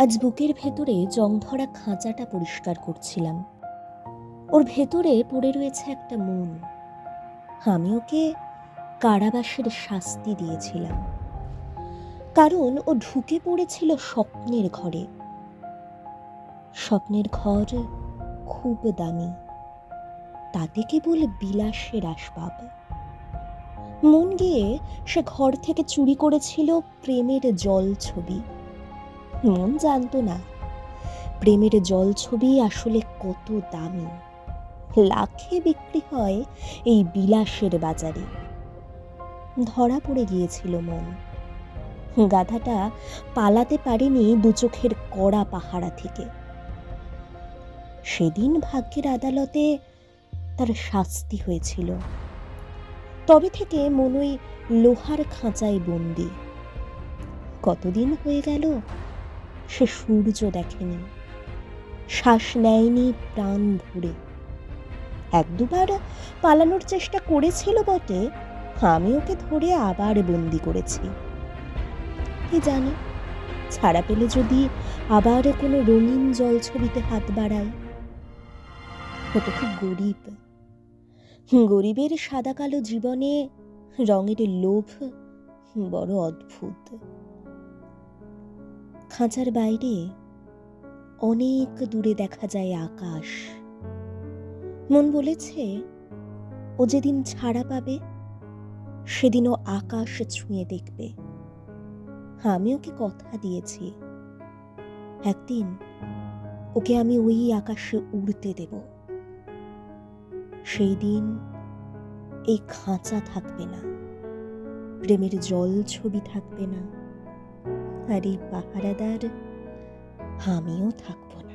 আজ বুকের ভেতরে জং ধরা খাঁচাটা পরিষ্কার করছিলাম। ওর ভেতরে পড়ে রয়েছে একটা মন। আমি ওকে কারাবাসের শাস্তি দিয়েছিলাম, কারণ ও ঢুকে পড়েছিল স্বপ্নের ঘরে। স্বপ্নের ঘর খুব দামি, তাতে কেবল বিলাসের আসবাব। মন গিয়ে সে ঘর থেকে চুরি করেছিল প্রেমের জল ছবি। মন জানতো না প্রেমের জল ছবি আসলে কত দামি। লাখে বিক্রি হয় এই বিলাসের বাজারে। ধরা পড়ে গিয়েছিল মন। গাধাটা পালাতে পারেনি দু চোখের কড়া পাহারা থেকে। সেদিন ভাগ্যের আদালতে তার শাস্তি হয়েছিল। তবে থেকে মন ওই লোহার খাঁচায় বন্দি। কতদিন হয়ে গেল সে সূর্য দেখেনি, শ্বাস নেয়নি প্রাণ ভরে। এক দুবার পালানোর চেষ্টা করেছিল বটে, আমি ওকে ধরে আবার বন্দি করেছি। কি জানে, ছাড়া পেলে যদি আবার কোনো রঙিন জল ছবিতে হাত বাড়ায়। ও তো খুব গরিব। গরিবের সাদা কালো জীবনে রঙের লোভ বড় অদ্ভুত। খাঁচার বাইরে অনেক দূরে দেখা যায় আকাশ। মন বলেছে ও যেদিন ছাড়া পাবে সেদিন ও আকাশ ছুঁয়ে দেখবে। আমি ওকে কথা দিয়েছি, একদিন ওকে আমি ওই আকাশে উড়তে দেব। সেই দিন এই খাঁচা থাকবে না, প্রেমের জল ছবি থাকবে না, আর এই পাহারাদার আমিও থাকবো না।